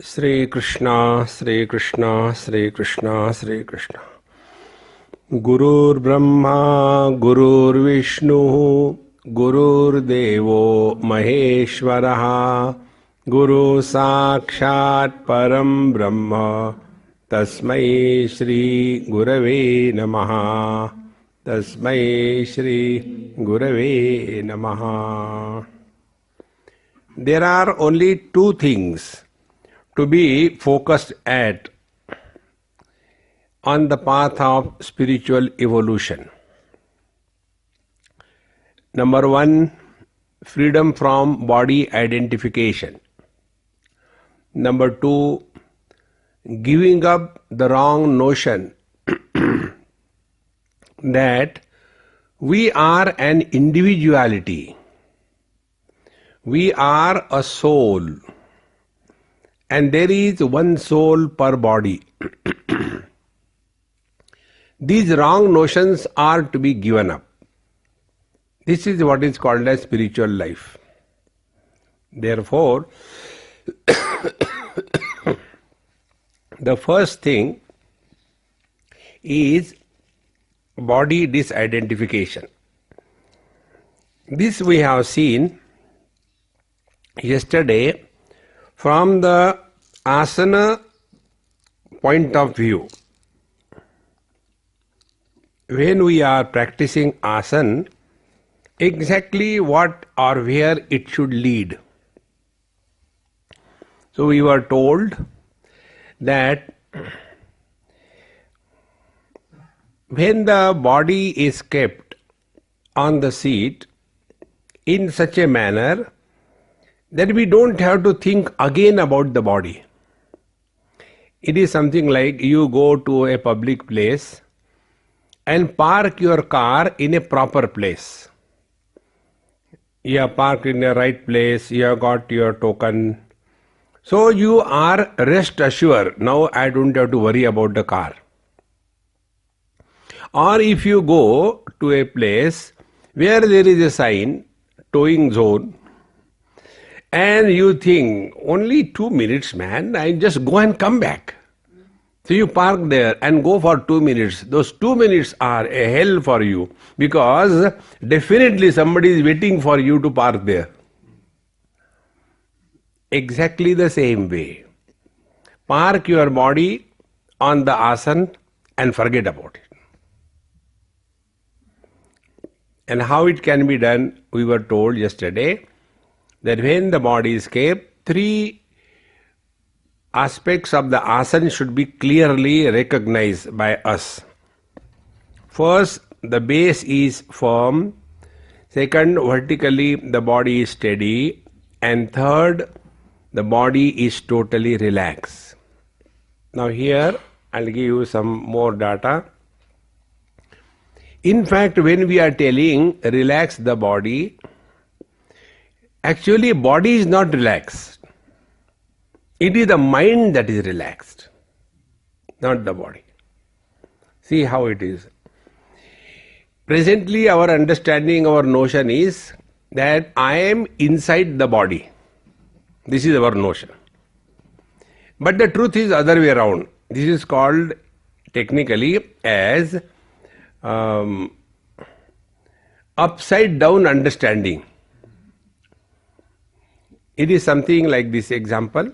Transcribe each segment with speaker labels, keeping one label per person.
Speaker 1: Sri Krishna, Sri Krishna, Sri Krishna, Sri Krishna. Gurur Brahma, Gurur Vishnu, Gurur Devo Maheshwaraha, Guru Sakshat Param Brahma, Tasmai Shri Gurave Namaha, Tasmai Shri Gurave Namaha. There are only two things to be focused at on the path of spiritual evolution. Number one, freedom from body identification. Number two, giving up the wrong notion that we are an individuality, we are a soul, and there is one soul per body. These wrong notions are to be given up. This is what is called as spiritual life. Therefore, the first thing is body disidentification. This we have seen yesterday from the asana point of view. When we are practicing asana, exactly what or where it should lead. So we were told that when the body is kept on the seat in such a manner that we don't have to think again about the body. It is something like you go to a public place and park your car in a proper place. You have parked in the right place, you have got your token. So you are rest assured, now I don't have to worry about the car. Or if you go to a place where there is a sign, towing zone, and you think, only 2 minutes, man, I just go and come back. So you park there and go for 2 minutes. Those 2 minutes are a hell for you because definitely somebody is waiting for you to park there. Exactly the same way. Park your body on the asana and forget about it. And how it can be done, we were told yesterday that when the body is kept, three aspects of the asana should be clearly recognized by us. First, the base is firm. Second, vertically the body is steady. And third, the body is totally relaxed. Now here, I'll give you some more data. In fact, when we are telling relax the body, actually body is not relaxed. It is the mind that is relaxed, not the body. See how it is. Presently our understanding, our notion is that I am inside the body. This is our notion. But the truth is other way around. This is called technically as upside down understanding. It is something like this example.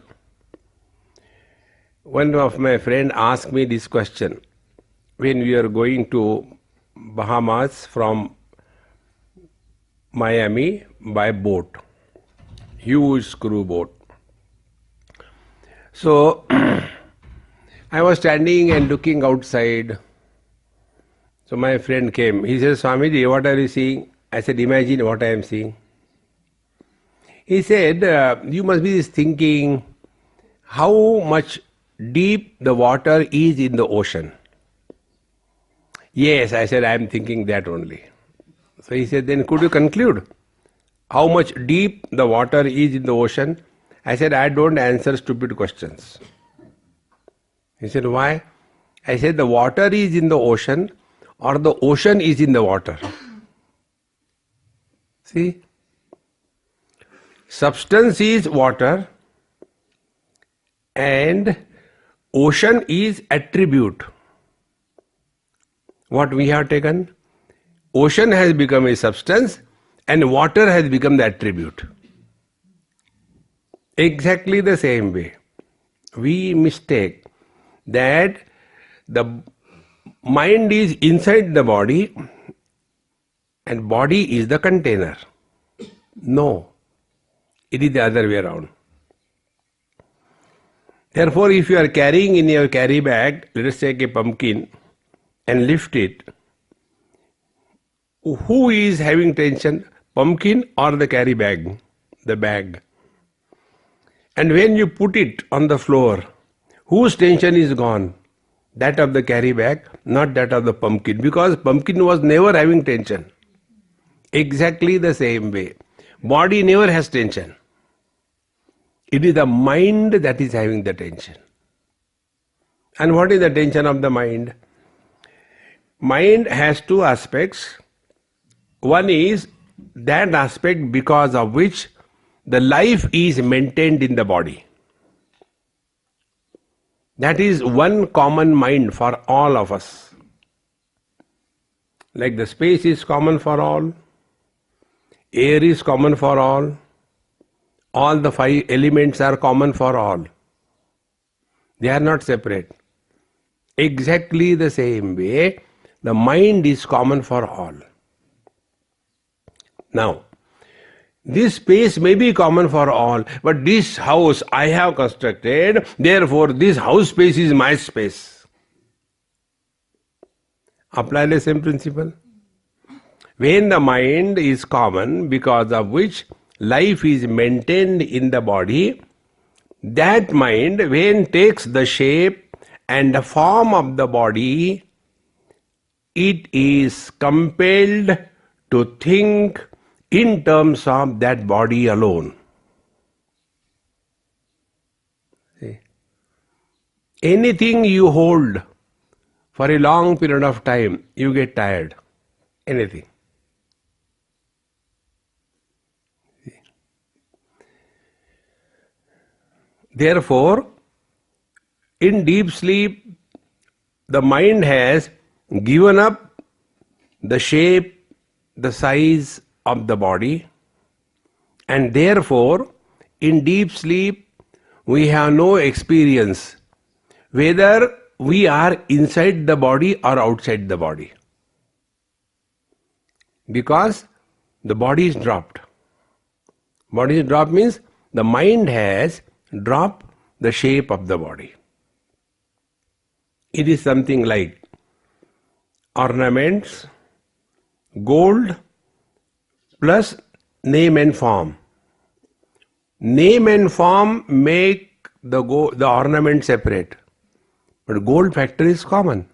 Speaker 1: One of my friend asked me this question when we are going to Bahamas from Miami by boat, huge screw boat. So I was standing and looking outside. So my friend came. He says, Swamiji, what are you seeing? I said, imagine what I am seeing. He said, you must be thinking how much deep the water is in the ocean. Yes, I said, I am thinking that only. So he said, then could you conclude how much deep the water is in the ocean? I said, I don't answer stupid questions. He said, why? I said, the water is in the ocean or the ocean is in the water. See? Substance is water and ocean is attribute. What we have taken? Ocean has become a substance and water has become the attribute. Exactly the same way. We mistake that the mind is inside the body and body is the container. No, it is the other way around. Therefore, if you are carrying in your carry bag, let us take a pumpkin and lift it, who is having tension? Pumpkin or the carry bag? The bag. And when you put it on the floor, whose tension is gone? That of the carry bag, not that of the pumpkin, because pumpkin was never having tension. Exactly the same way. Body never has tension. It is the mind that is having the tension. And what is the tension of the mind? Mind has two aspects. One is that aspect because of which the life is maintained in the body. That is one common mind for all of us. Like the space is common for all, air is common for all the five elements are common for all. They are not separate. Exactly the same way, the mind is common for all. Now, this space may be common for all, but this house I have constructed, therefore this house space is my space. Apply the same principle. When the mind is common, because of which life is maintained in the body, that mind, when takes the shape and the form of the body, it is compelled to think in terms of that body alone. See? Anything you hold for a long period of time, you get tired. Anything. See? Therefore, in deep sleep, the mind has given up the shape, the size of the body, and therefore in deep sleep we have no experience whether we are inside the body or outside the body, because the body is dropped. Body is dropped means the mind has dropped the shape of the body. It is something like ornaments, gold plus name and form. Name and form make the ornament separate, but gold factor is common.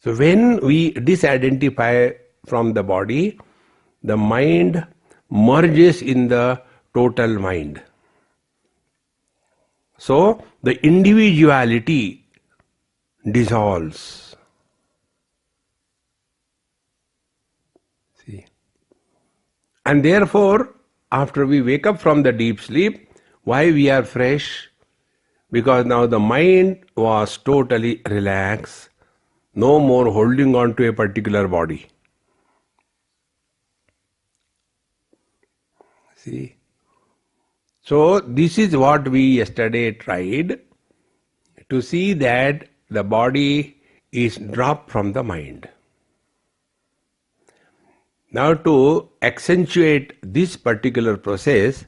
Speaker 1: So when we disidentify from the body, the mind merges in the total mind. So the individuality dissolves. And therefore, after we wake up from the deep sleep, why we are fresh? Because now the mind was totally relaxed, no more holding on to a particular body. See? So this is what we yesterday tried, to see that the body is dropped from the mind. Now to accentuate this particular process,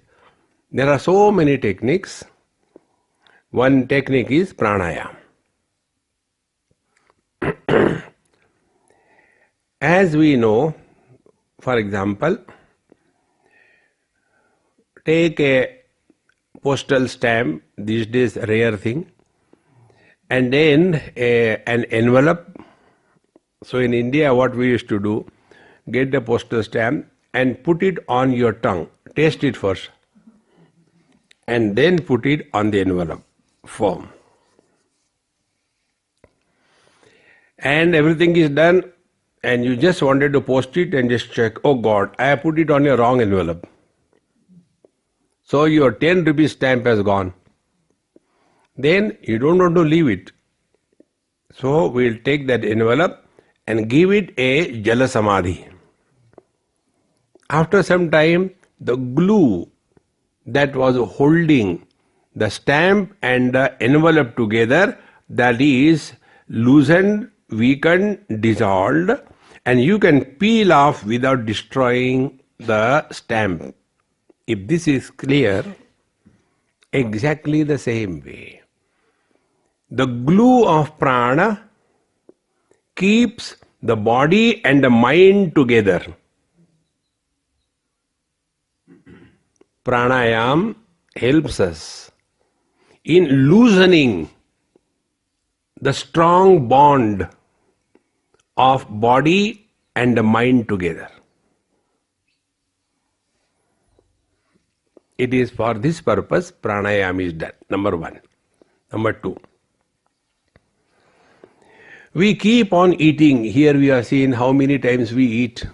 Speaker 1: there are so many techniques. One technique is pranayama. As we know, for example, take a postal stamp, these days a rare thing, and then an envelope. So in India what we used to do, get the postal stamp and put it on your tongue, taste it first, and then put it on the envelope form. And everything is done, and you just wanted to post it and just check, oh God, I have put it on a wrong envelope. So your 10 rupees stamp has gone. Then you don't want to leave it. So we'll take that envelope and give it a Jala Samadhi. After some time, the glue that was holding the stamp and the envelope together, that is loosened, weakened, dissolved, and you can peel off without destroying the stamp. If this is clear, exactly the same way, the glue of prana keeps the body and the mind together. Pranayam helps us in loosening the strong bond of body and the mind together. It is for this purpose pranayam is done. Number one. Number two. We keep on eating. Here we are seeing how many times we eat.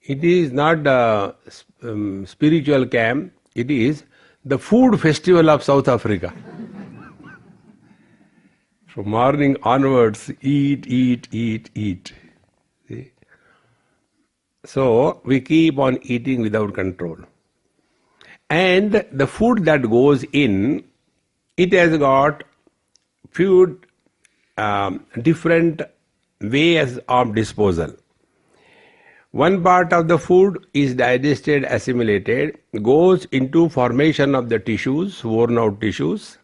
Speaker 1: It is not a spiritual camp, it is the food festival of South Africa. From morning onwards, eat, eat, eat, eat. See? So we keep on eating without control. And the food that goes in, it has got few different ways of disposal. One part of the food is digested, assimilated, goes into formation of the tissues, worn out tissues.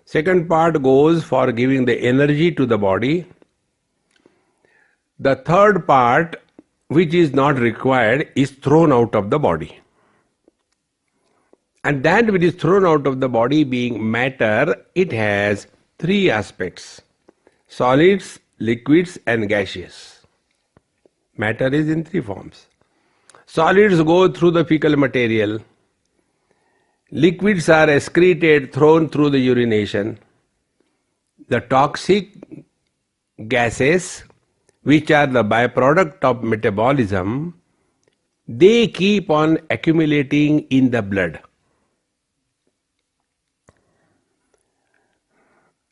Speaker 1: Second part goes for giving the energy to the body. The third part, which is not required, is thrown out of the body. And that which is thrown out of the body, being matter, it has three aspects: solids, liquids and gaseous. Matter is in three forms. Solids go through the fecal material. Liquids are excreted, thrown through the urination. The toxic gases, which are the byproduct of metabolism, they keep on accumulating in the blood.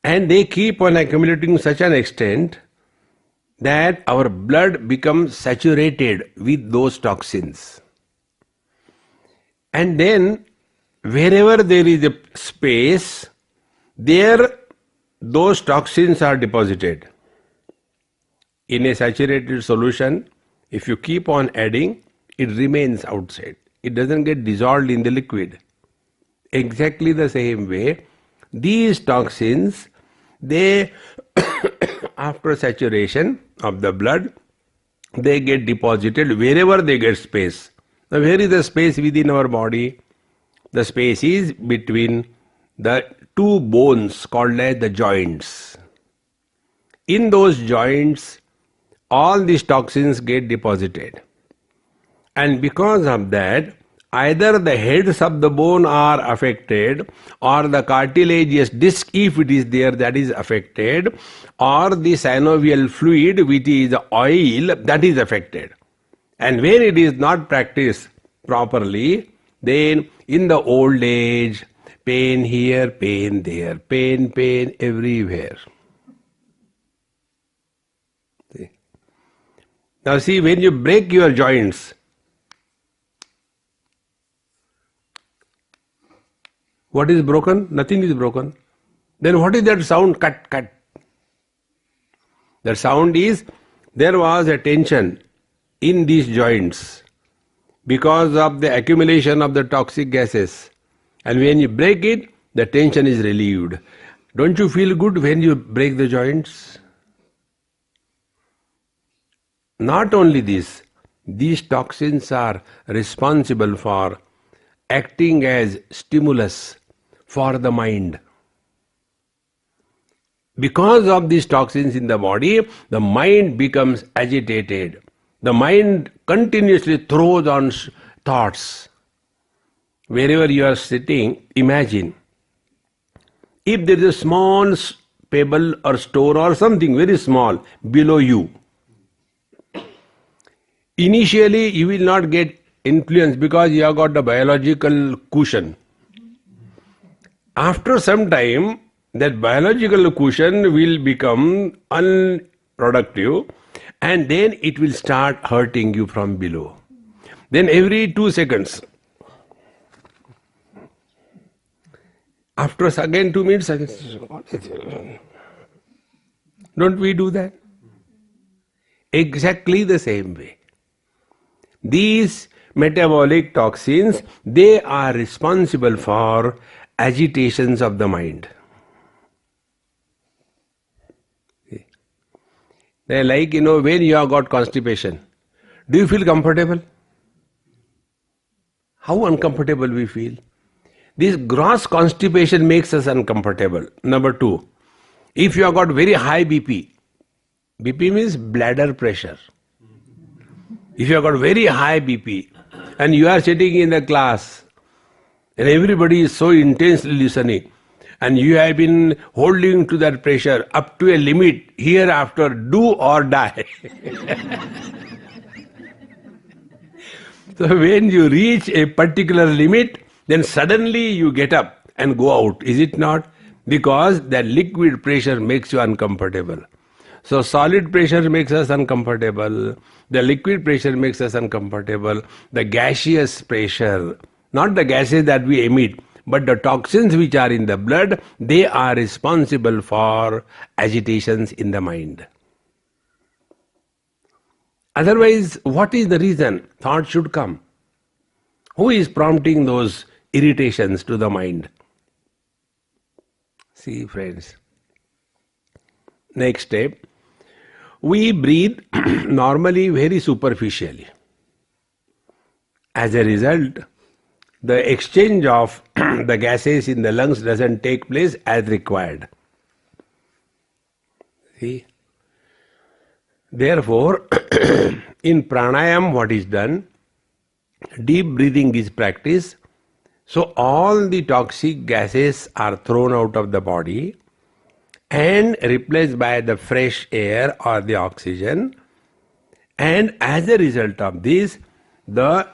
Speaker 1: And they keep on accumulating to such an extent that our blood becomes saturated with those toxins. And then wherever there is a space, there those toxins are deposited. In a saturated solution, if you keep on adding, it remains outside. It doesn't get dissolved in the liquid. Exactly the same way, these toxins, they after saturation of the blood, they get deposited wherever they get space. Now, where is the space within our body? The space is between the two bones called as the joints. In those joints, all these toxins get deposited. And because of that, either the heads of the bone are affected, or the cartilaginous disc, if it is there, that is affected, or the synovial fluid, which is oil, that is affected. And when it is not practiced properly, then in the old age, pain here, pain there, pain everywhere. See? Now see, when you break your joints, what is broken? Nothing is broken. Then what is that sound? Cut, cut. The sound is, there was a tension in these joints because of the accumulation of the toxic gases. And when you break it, the tension is relieved. Don't you feel good when you break the joints? Not only this, these toxins are responsible for acting as stimulus for the mind. Because of these toxins in the body, the mind becomes agitated. The mind continuously throws on thoughts. Wherever you are sitting, imagine, if there is a small pebble or stone or something very small below you, Initially, you will not get influence because you have got the biological cushion. After some time, that biological cushion will become unproductive and then it will start hurting you from below. Then every 2 seconds, after again 2 minutes, don't we do that? Exactly the same way. These metabolic toxins, they are responsible for agitations of the mind. They're like, when you have got constipation, do you feel comfortable? How uncomfortable we feel. This gross constipation makes us uncomfortable. Number two, if you have got very high BP, BP means bladder pressure. If you have got very high BP and you are sitting in the class and everybody is so intensely listening and you have been holding to that pressure up to a limit, hereafter do or die. So when you reach a particular limit, then suddenly you get up and go out, is it not? Because that liquid pressure makes you uncomfortable. So solid pressure makes us uncomfortable, the liquid pressure makes us uncomfortable, the gaseous pressure, not the gases that we emit, but the toxins which are in the blood, they are responsible for agitations in the mind. Otherwise, what is the reason thought should come? Who is prompting those irritations to the mind? See, friends. Next step. We breathe normally very superficially. As a result, the exchange of the gases in the lungs doesn't take place as required. See? Therefore, in pranayam what is done? Deep breathing is practiced. So all the toxic gases are thrown out of the body and replaced by the fresh air or the oxygen. And as a result of this, the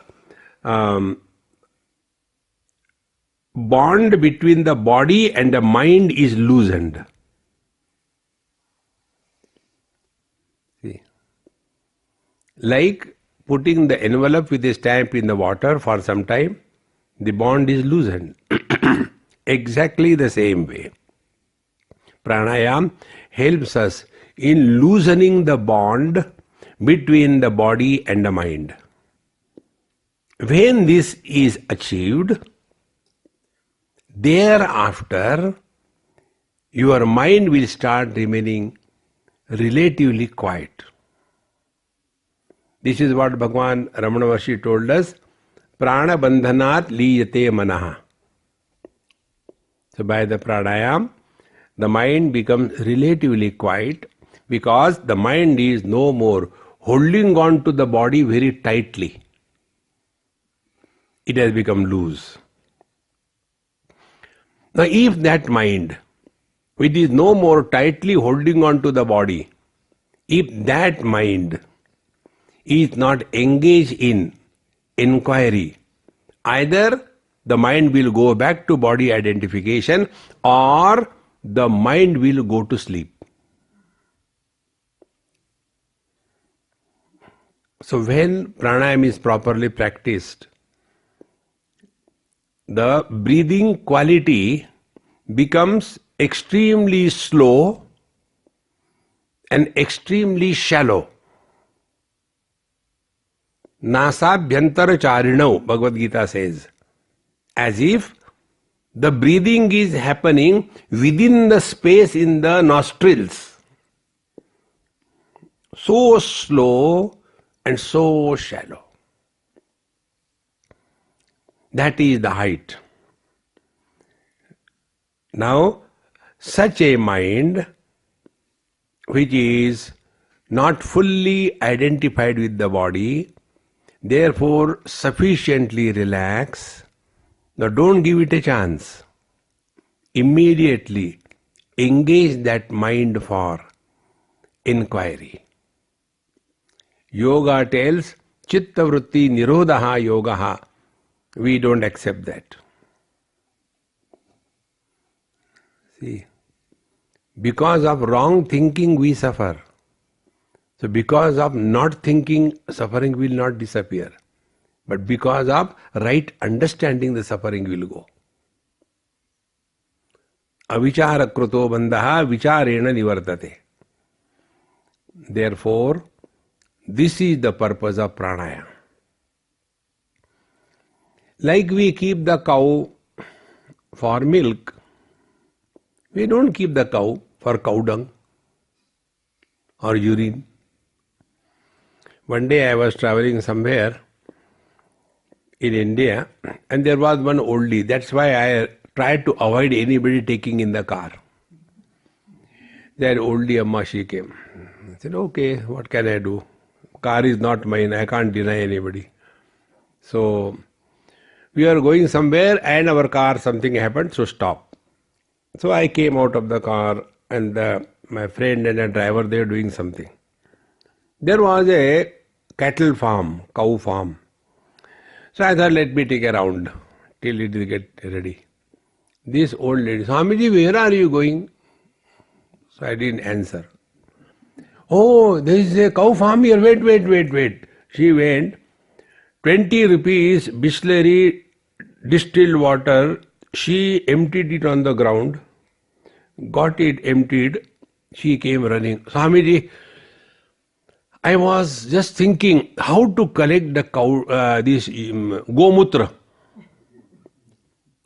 Speaker 1: bond between the body and the mind is loosened. See? Like putting the envelope with a stamp in the water for some time, the bond is loosened. Exactly the same way. Pranayam helps us in loosening the bond between the body and the mind. When this is achieved, thereafter your mind will start remaining relatively quiet. This is what Bhagavan Ramana Maharshi told us, prana bandhanat liyate manaha. So by the pranayam, the mind becomes relatively quiet because the mind is no more holding on to the body very tightly. It has become loose. Now if that mind, which is no more tightly holding on to the body, if that mind is not engaged in inquiry, either the mind will go back to body identification or the mind will go to sleep. So when pranayam is properly practiced, the breathing quality becomes extremely slow and extremely shallow. Nasabhyantara charinau, Bhagavad Gita says, as if the breathing is happening within the space in the nostrils. So slow and so shallow. That is the height. Now, such a mind which is not fully identified with the body, therefore sufficiently relaxed. Now don't give it a chance. Immediately engage that mind for inquiry. Yoga tells chitta vritti nirodha yogaha. We don't accept that. See, because of wrong thinking we suffer. So because of not thinking, suffering will not disappear. But because of right understanding, the suffering will go. Avichara kruto bandha vicharena nivartate. Therefore, this is the purpose of pranayama. Like we keep the cow for milk, we don't keep the cow for cow dung or urine. One day I was traveling somewhere in India and there was one oldie. That's why I tried to avoid anybody taking in the car. That oldie Amma, she came. I said, okay, what can I do? Car is not mine, I can't deny anybody. So, we are going somewhere and our car, something happened, so stop. So I came out of the car and my friend and a driver, they were doing something. There was a cattle farm, cow farm. So I thought, let me take a round till it will get ready. This old lady, Swamiji, where are you going? So I didn't answer. Oh, there is a cow farm here, wait. She went, 20 rupees Bisleri distilled water, she emptied it on the ground, got it emptied, she came running. Swamiji, I was just thinking how to collect the cow, this gomutra.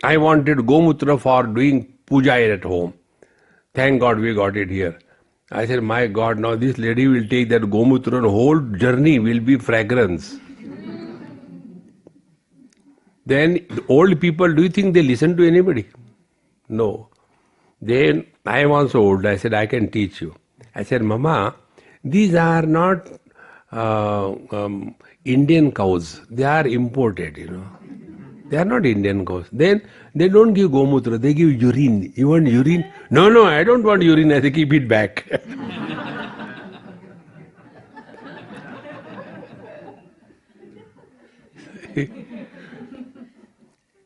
Speaker 1: I wanted gomutra for doing puja at home. Thank God we got it here. I said, my God, now this lady will take that gomutra and whole journey will be fragrance. Then the old people, do you think they listen to anybody? No. Then I am also old. I said, I can teach you. I said, Mama, these are not Indian cows. They are imported, you know. They are not Indian cows. Then they don't give gomutra, they give urine. You want urine? No, I don't want urine. I say, keep it back.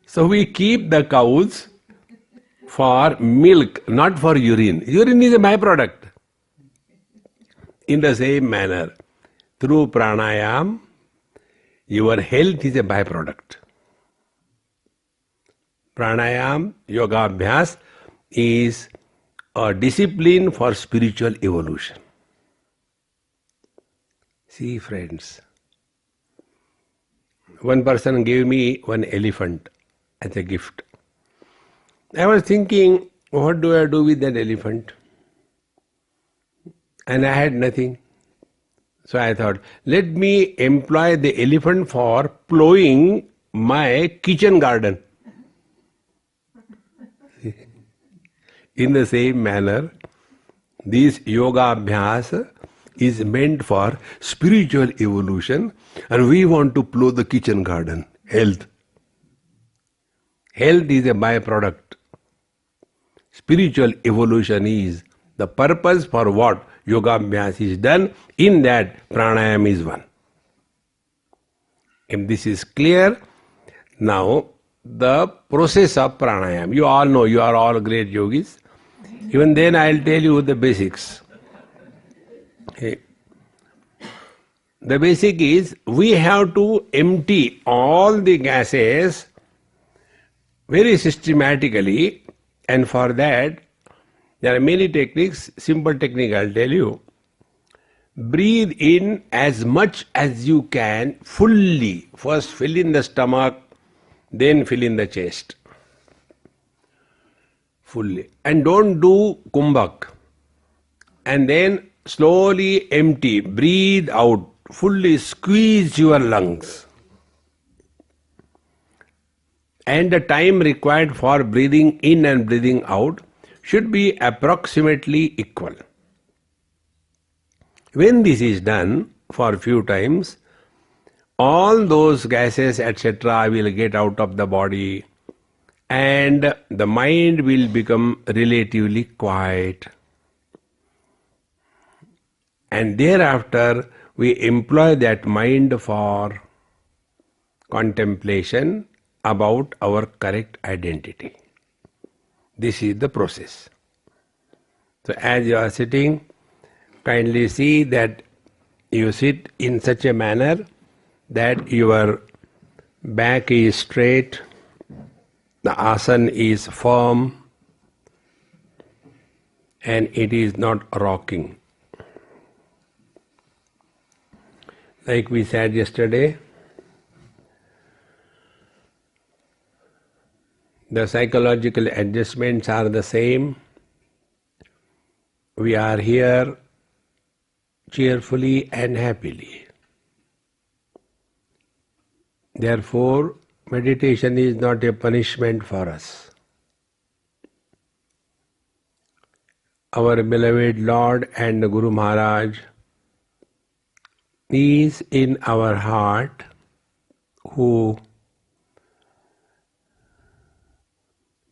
Speaker 1: So we keep the cows for milk, not for urine. Urine is a byproduct. In the same manner, through pranayam, your health is a byproduct. Pranayam, yoga abhyas is a discipline for spiritual evolution. See, friends, one person gave me one elephant as a gift. I was thinking, what do I do with that elephant? And I had nothing. So I thought, let me employ the elephant for plowing my kitchen garden. In the same manner, this yoga abhyas is meant for spiritual evolution, and we want to plow the kitchen garden, health. Health is a byproduct. Spiritual evolution is the purpose for what yoga abhyas is done. In that, pranayam is one. If this is clear, now the process of pranayam. You all know, you are all great yogis. Even then I will tell you the basics. Okay. The basic is, we have to empty all the gases very systematically, and for that there are many techniques. Simple technique I will tell you. Breathe in as much as you can fully. First fill in the stomach, then fill in the chest. Fully. And don't do kumbhak. And then slowly empty. Breathe out. Fully squeeze your lungs. And the time required for breathing in and breathing out should be approximately equal. When this is done for a few times, all those gases, etc., will get out of the body and the mind will become relatively quiet. And thereafter, we employ that mind for contemplation about our correct identity. This is the process. So as you are sitting, kindly see that you sit in such a manner that your back is straight, the asana is firm, and it is not rocking. Like we said yesterday, the psychological adjustments are the same. We are here cheerfully and happily. Therefore, meditation is not a punishment for us. Our beloved Lord and Guru Maharaj is in our heart, who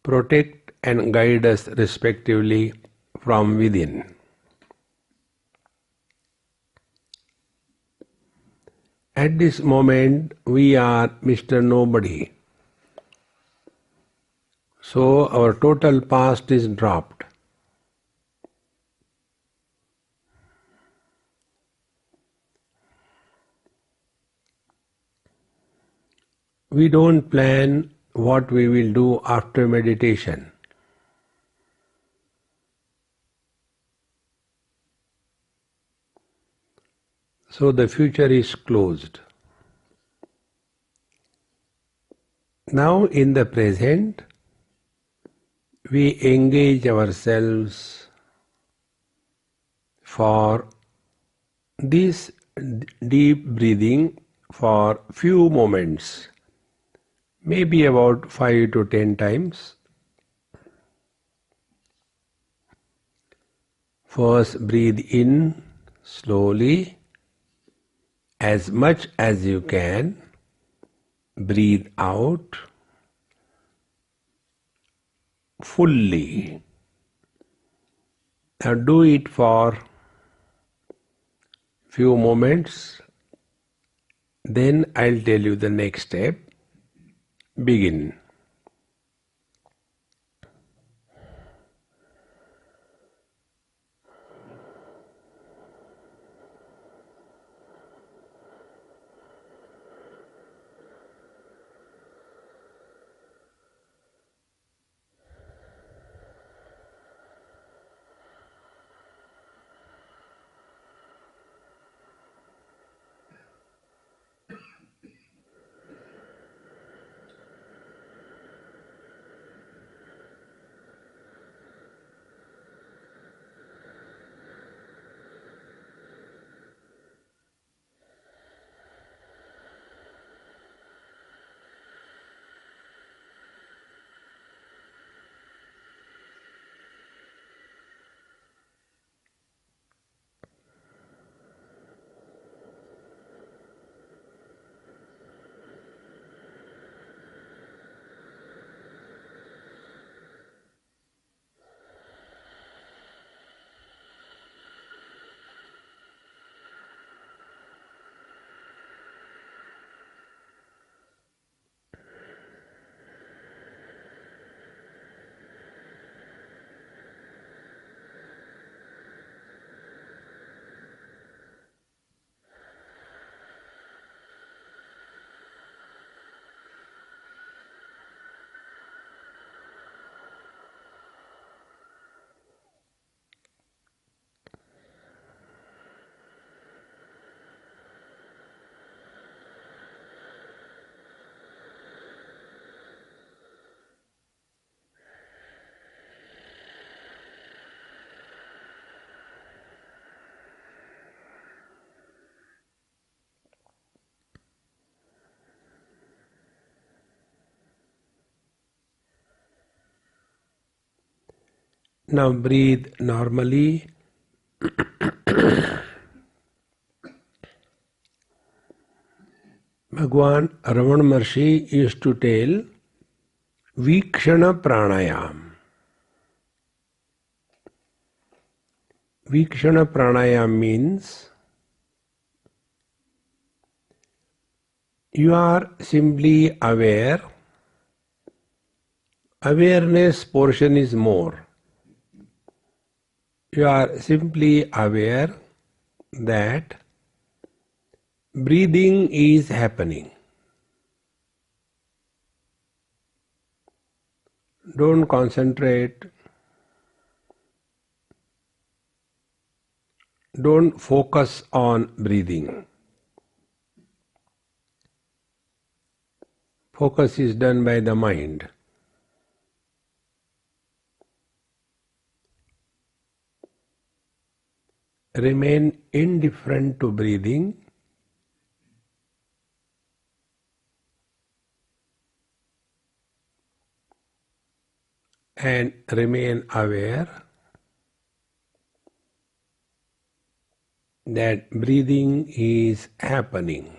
Speaker 1: protect and guide us respectively from within. At this moment, we are Mr. Nobody. So our total past is dropped. We don't plan what we will do after meditation. So the future is closed. Now in the present, we engage ourselves for this deep breathing for few moments, maybe about 5 to 10 times. First, breathe in slowly, as much as you can. Breathe out fully. Now do it for few moments. Then I'll tell you the next step. Begin. Now breathe normally. Bhagwan Raman Maharshi used to tell Vikshana Pranayam. Vikshana Pranayam means You are simply aware. Awareness portion is more. You are simply aware that breathing is happening. Don't concentrate. Don't focus on breathing. Focus is done by the mind. Remain indifferent to breathing and remain aware that breathing is happening.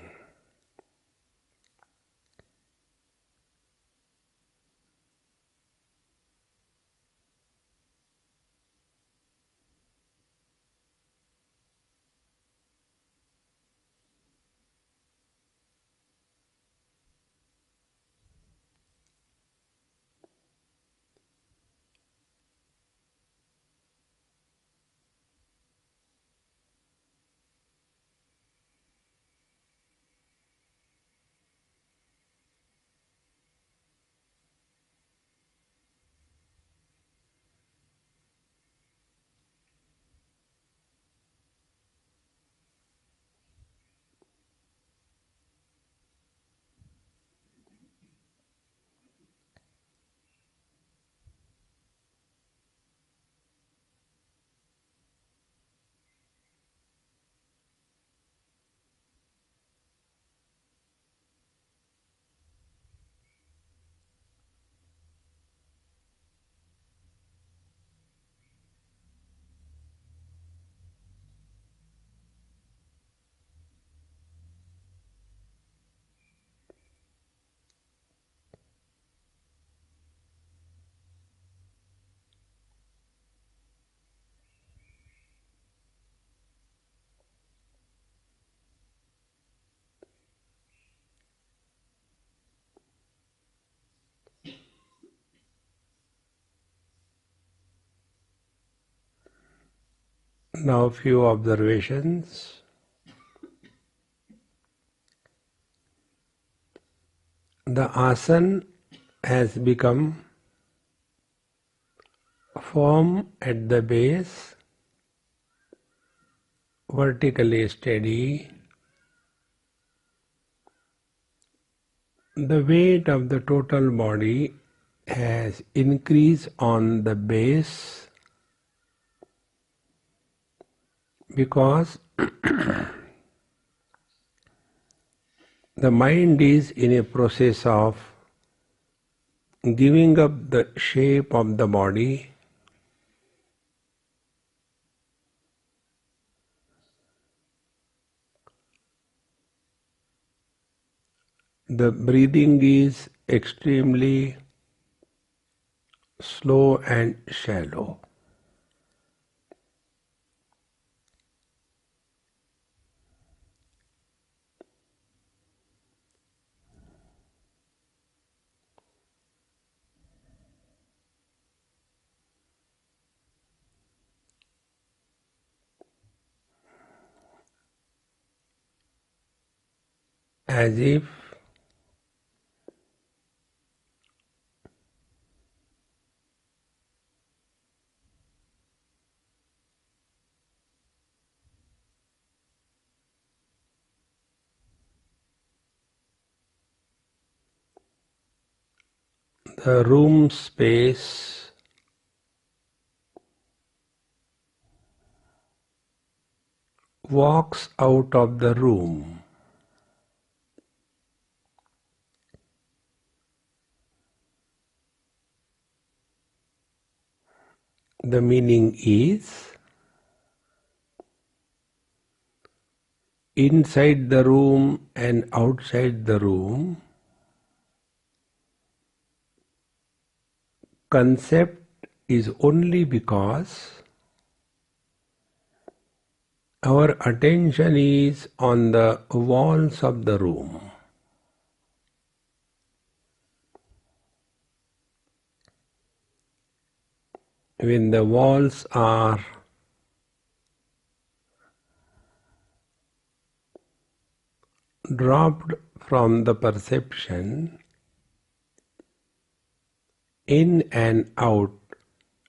Speaker 1: Now few observations. The asana has become firm at the base, vertically steady. The weight of the total body has increased on the base because the mind is in a process of giving up the shape of the body. The breathing is extremely slow and shallow. As if the room space walks out of the room. The meaning is, inside the room and outside the room, concept is only because our attention is on the walls of the room. when the walls are dropped from the perception, in and out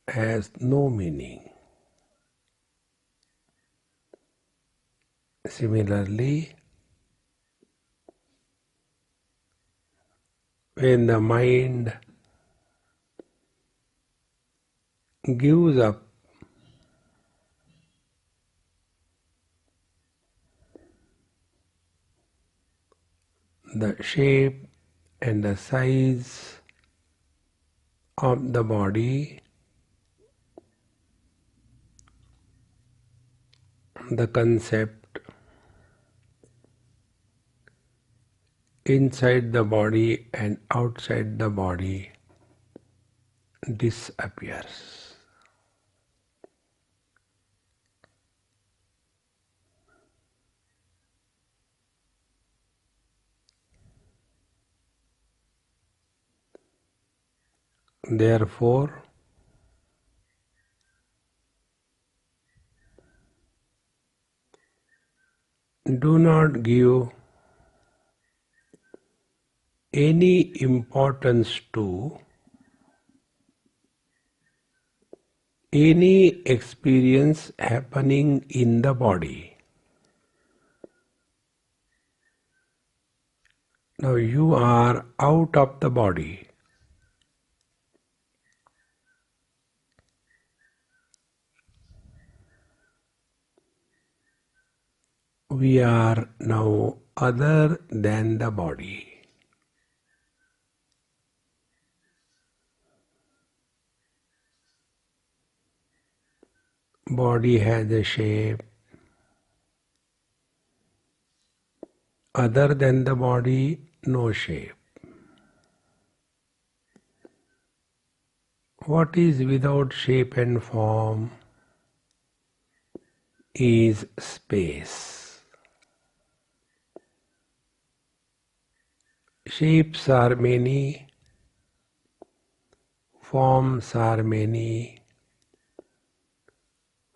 Speaker 1: has no meaning. Similarly, when the mind gives up the shape and the size of the body, the concept inside the body and outside the body disappears. Therefore, do not give any importance to any experience happening in the body. Now you are out of the body. We are now other than the body. Body has a shape. Other than the body, no shape. What is without shape and form is space. Shapes are many, forms are many,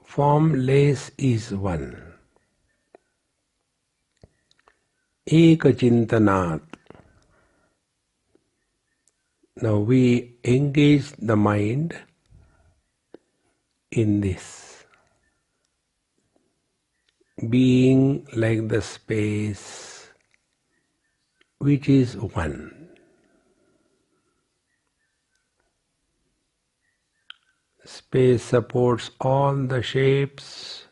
Speaker 1: formless is one. Ekachintanat. Now we engage the mind in this, being like the space which is one. Space supports all the shapes,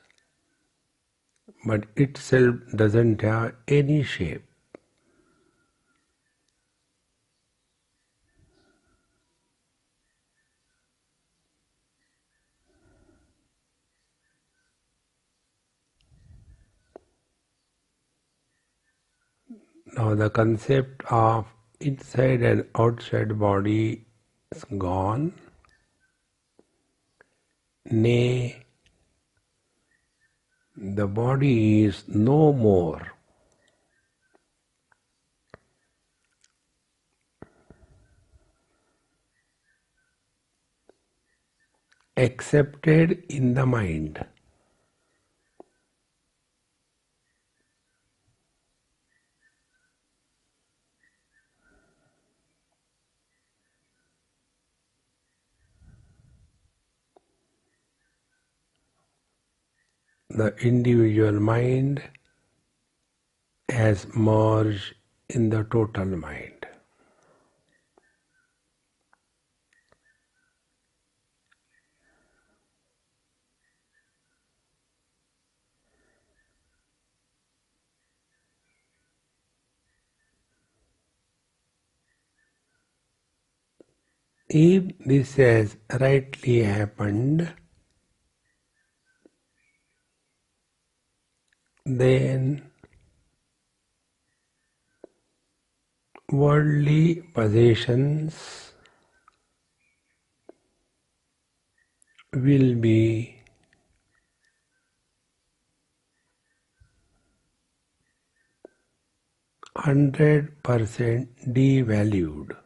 Speaker 1: but itself doesn't have any shape. Now the concept of inside and outside body is gone. Nay, the body is no more. Accepted in the mind. The individual mind has merged in the total mind. If this has rightly happened, then worldly possessions will be 100% devalued.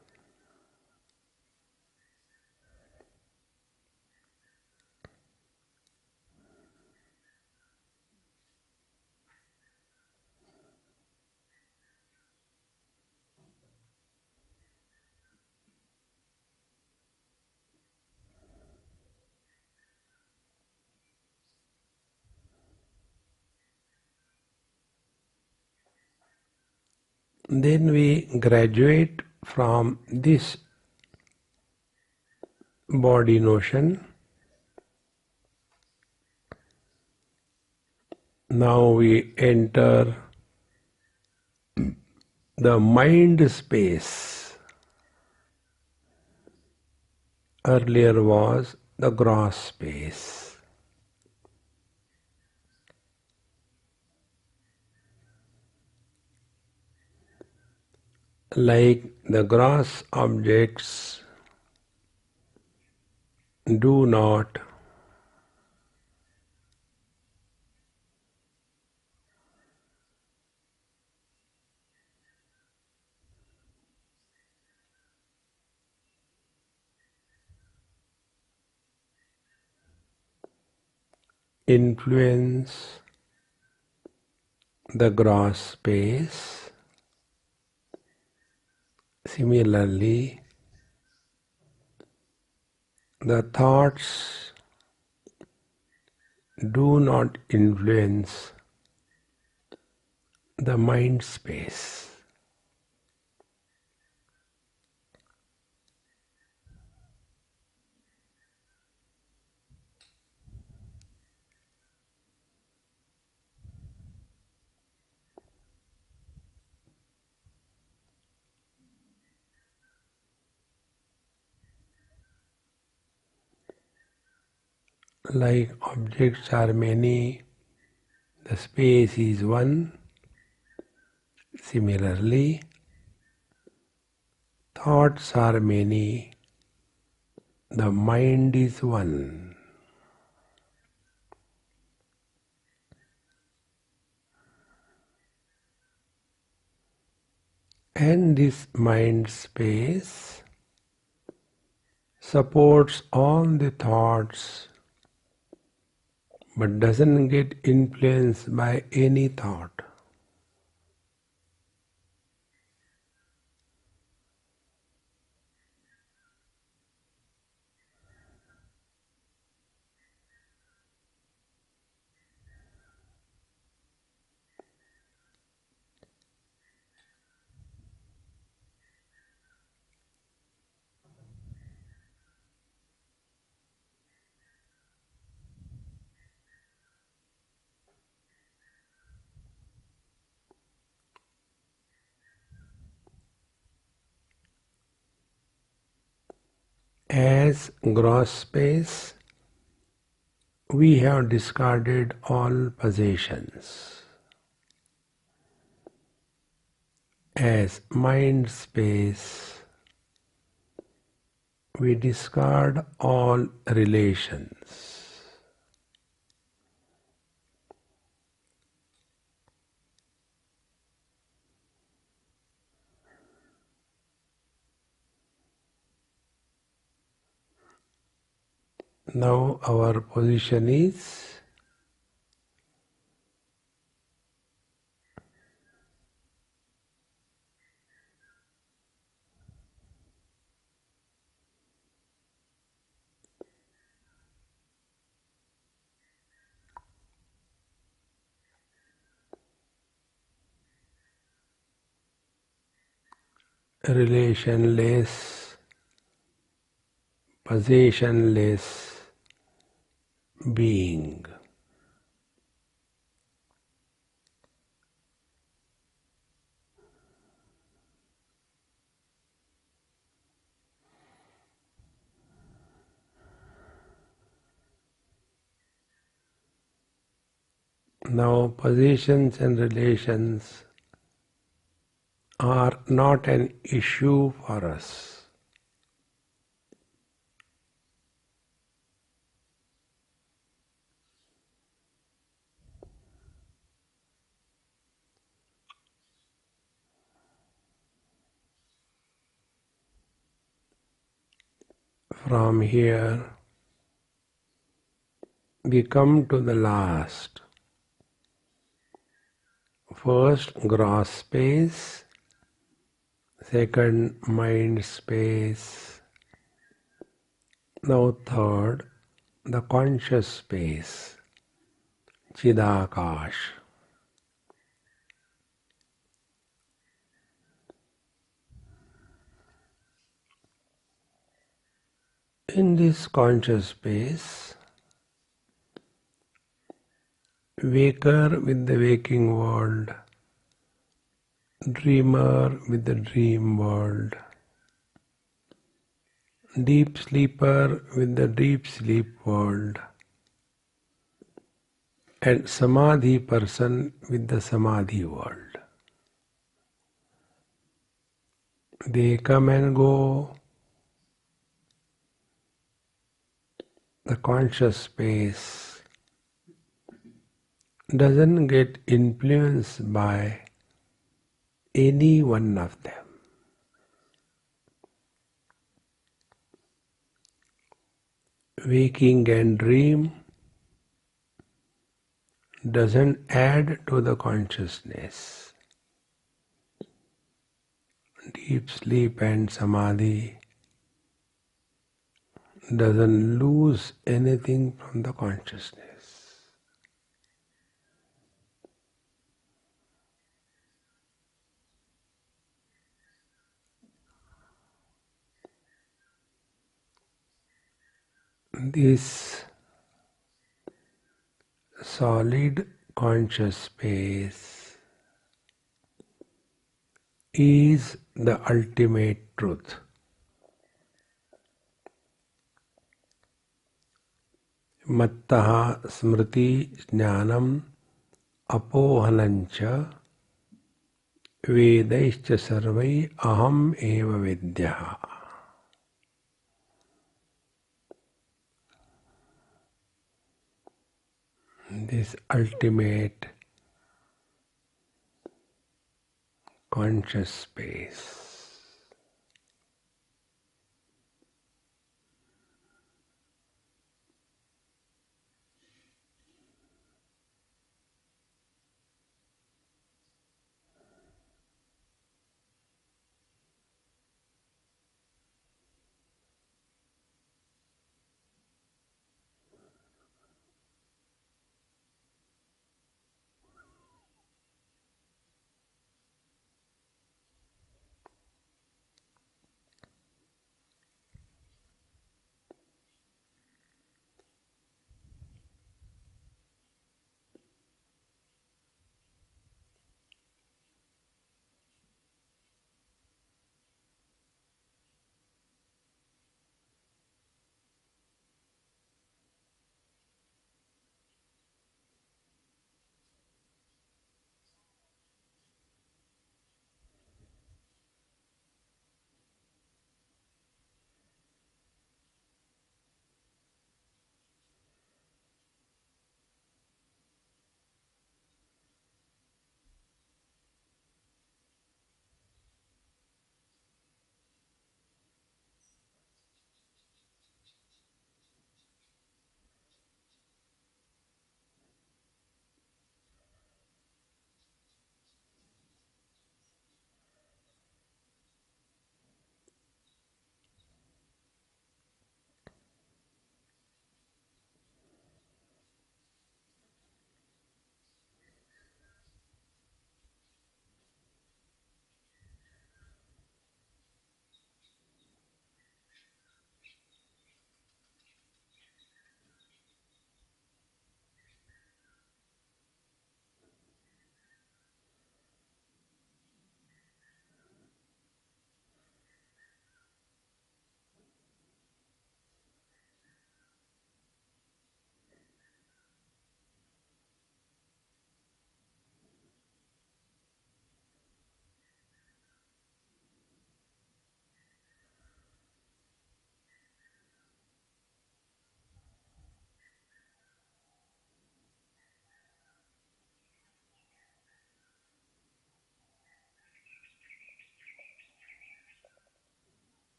Speaker 1: Then we graduate from this body notion. Now we enter the mind space. Earlier was the gross space. Like the gross objects do not influence the gross space. Similarly, the thoughts do not influence the mind space. Like objects are many, the space is one. Similarly, thoughts are many, the mind is one. And this mind space supports all the thoughts but doesn't get influenced by any thought. As gross space, we have discarded all possessions. As mind space, we discard all relations. Now our position is relationless, possessionless being. Now possessions and relations are not an issue for us. From here we come to the last. First gross space, second mind space, now third the conscious space, Chidakash. In this conscious space, waker with the waking world, dreamer with the dream world, deep sleeper with the deep sleep world, and samadhi person with the samadhi world. They come and go. The conscious space doesn't get influenced by any one of them. Waking and dream doesn't add to the consciousness. Deep sleep and samadhi doesn't lose anything from the consciousness. This solid conscious space is the ultimate truth. Mattaha smriti jnanam apohanancha vedaischa sarvai aham eva vidyaha. This ultimate conscious space.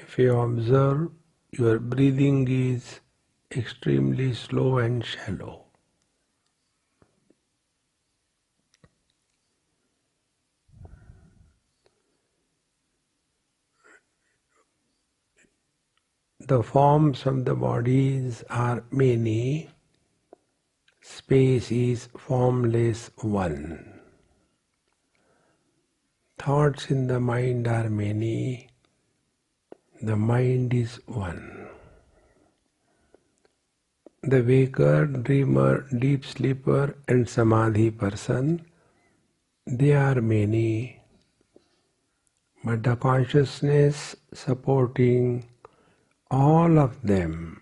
Speaker 1: If you observe, your breathing is extremely slow and shallow. The forms of the bodies are many, space is formless one. Thoughts in the mind are many, the mind is one. The waker, dreamer, deep sleeper and samadhi person, they are many, but the consciousness supporting all of them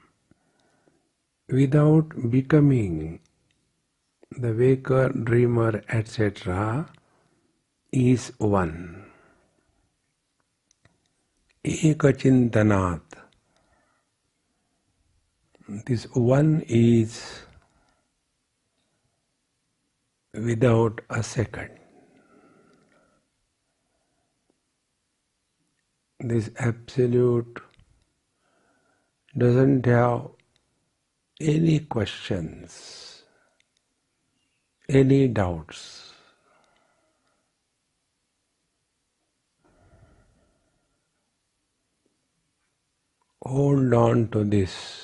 Speaker 1: without becoming the waker, dreamer, etc. is one. Ekachintanat. This one is without a second. This absolute doesn't have any questions, any doubts. Hold on to this.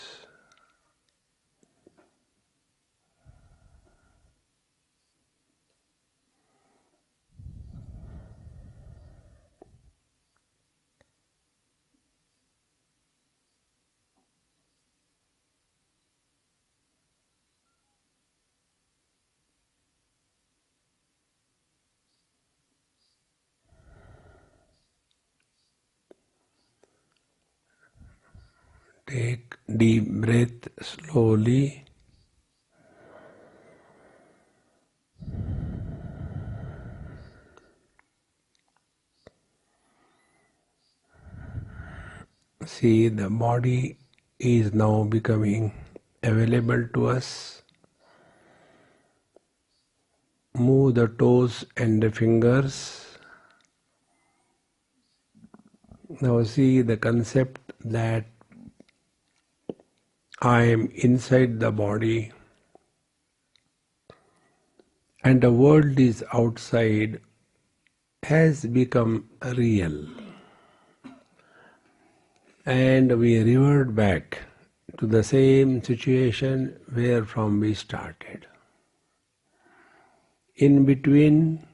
Speaker 1: Take deep breath slowly. See, the body is now becoming available to us. Move the toes and the fingers. Now see the concept that I am inside the body and the world is outside has become real. And we revert back to the same situation where from we started. In between,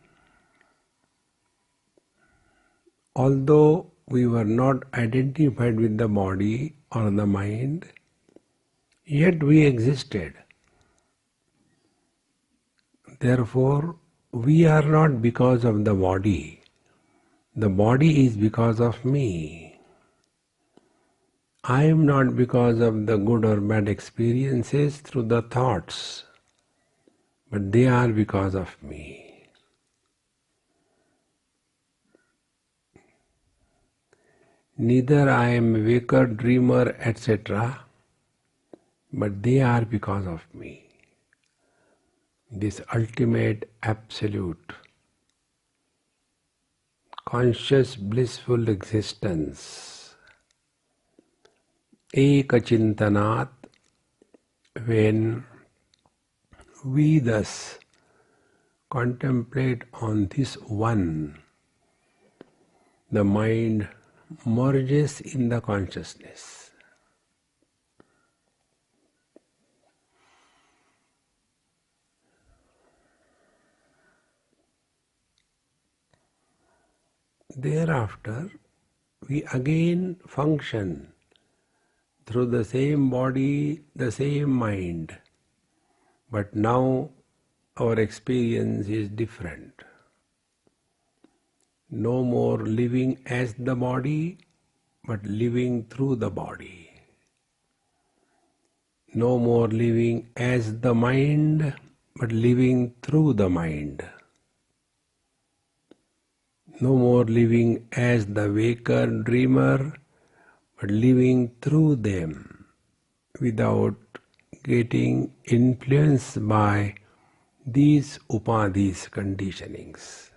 Speaker 1: although we were not identified with the body or the mind, yet we existed. Therefore, we are not because of the body. The body is because of me. I am not because of the good or bad experiences through the thoughts, but they are because of me. Neither I am a waker, dreamer, etc., but they are because of me. This ultimate, absolute, conscious, blissful existence. Ekachintanat, when we thus contemplate on this one, the mind merges in the consciousness. Thereafter, we again function through the same body, the same mind, but now our experience is different. No more living as the body, but living through the body. No more living as the mind, but living through the mind. No more living as the waker, dreamer, but living through them without getting influenced by these upadhis, conditionings.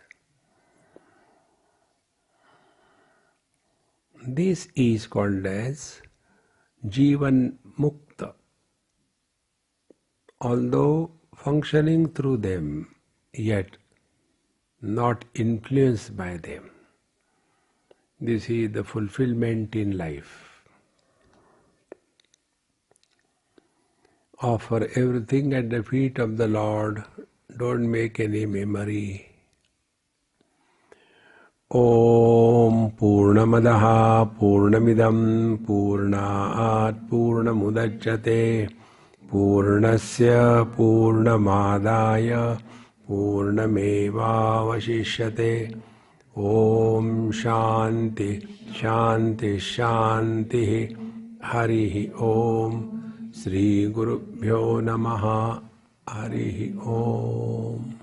Speaker 1: This is called as Jivan Mukta. Although functioning through them, yet not influenced by them. This is the fulfillment in life. Offer everything at the feet of the Lord. Don't make any memory. Om Purnamadaha Purnamidam Purnaat Purnamudachyate Purnasya Purnamadaya Purnamevavashishyate. Om Shanti Shanti Shanti. Harihi Om. Sri Gurubhyo Namaha. Harihi Om.